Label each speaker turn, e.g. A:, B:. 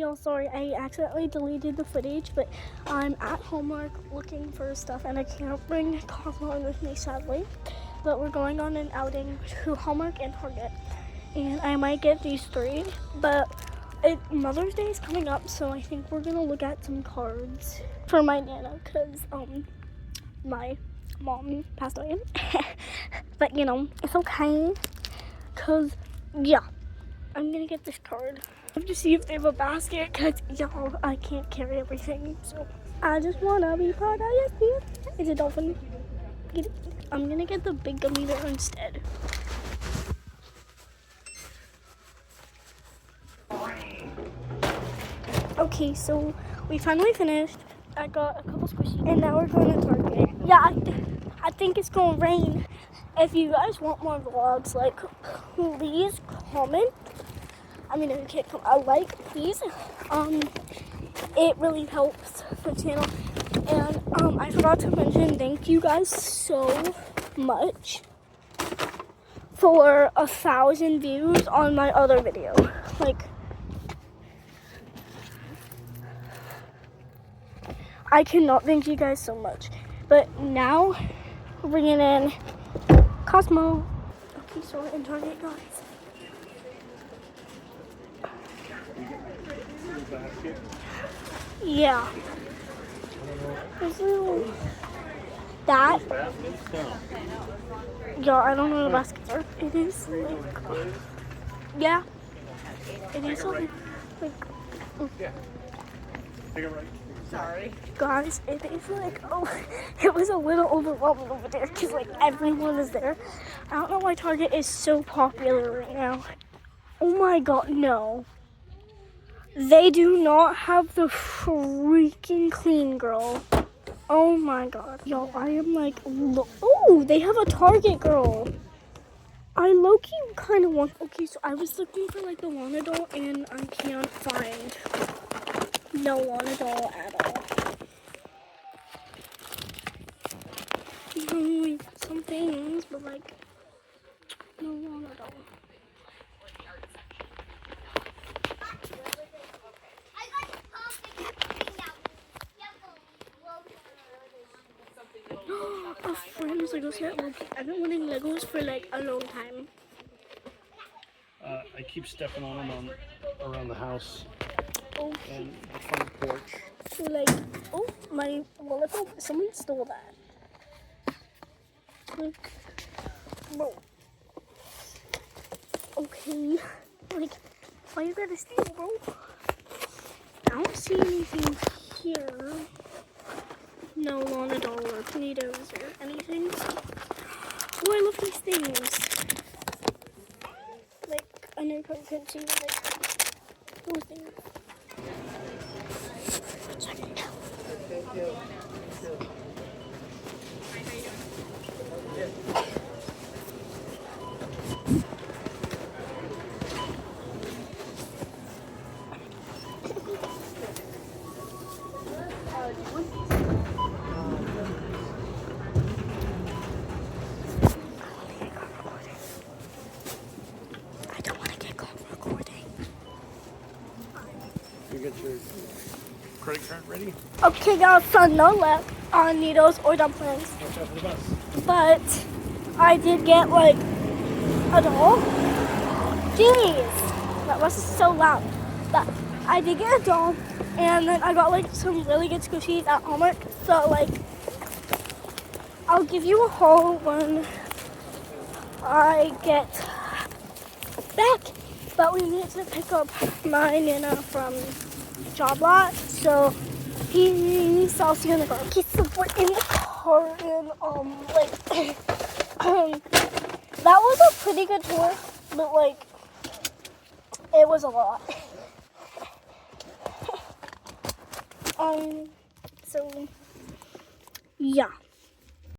A: y'all, sorry, I accidentally deleted the footage, but I'm at Hallmark looking for stuff, and I can't bring Cosmo with me, sadly. But we're going on an outing to Hallmark and Target, and I might get these 3, but Mother's Day is coming up, so I think we're gonna look at some cards for my Nana, because my mom passed away. But you know, it's okay, because yeah, I'm gonna get this card. I have to see if they have a basket, because y'all, I can't carry everything, so I just wanna be part of this team. Is it dolphin? Get it? I'm gonna get the big gummy bear instead. Okay, so we finally finished. I got a couple squishies, and now we're going to Target. Yeah, I think it's gonna rain. If you guys want more vlogs, like, please comment. I mean, if you can't comment, like, please. It really helps the channel. And I forgot to mention, thank you guys so much for 1,000 views on my other video. Like, I cannot thank you guys so much. But now we're bringing in Cosmo. Okay, so we're in Target, guys. Yeah. There's a little that. Yeah, I don't know what the baskets are. It is like, yeah. It is like
B: Yeah. Take it right.
A: sorry. Guys, it is like, oh, it was a little overwhelming over there because like everyone is there. I don't know why Target is so popular right now. Oh my god, no. They do not have the freaking clean girl. Oh my god. Y'all, I am like, oh, they have a Target girl. I low-key kind of want, okay, so I was looking for like the Lana doll and I can't find no Lana doll at all. Like some things, but like no Lana doll. A friend's Lego set. I've been wanting Legos for like a long time.
B: I keep stepping on them around the house
A: Oh,
B: and the front porch.
A: so like, oh, my wallet. Oh, someone stole that. Like, bro. Okay, like, why you gotta steal, bro? I don't see anything here. No Lana doll or Nee Dohs or anything. Oh, I love these things. Like, I know you probably couldn't see, but like, those things. Check it out. I don't want to get caught recording.
B: You get your credit card ready?
A: Okay, y'all, so no luck on needles or dumplings.
B: Watch out for the bus.
A: But I did get like a doll. Jeez, that was so loud. But I did get a doll, and then I got like some really good squishies at Hallmark. So like, I'll give you a haul when I get back. But we need to pick up my Nana from job lot, so he's also gonna go. Okay, so we're in the car, and like that was a pretty good tour, but like it was a lot. So yeah.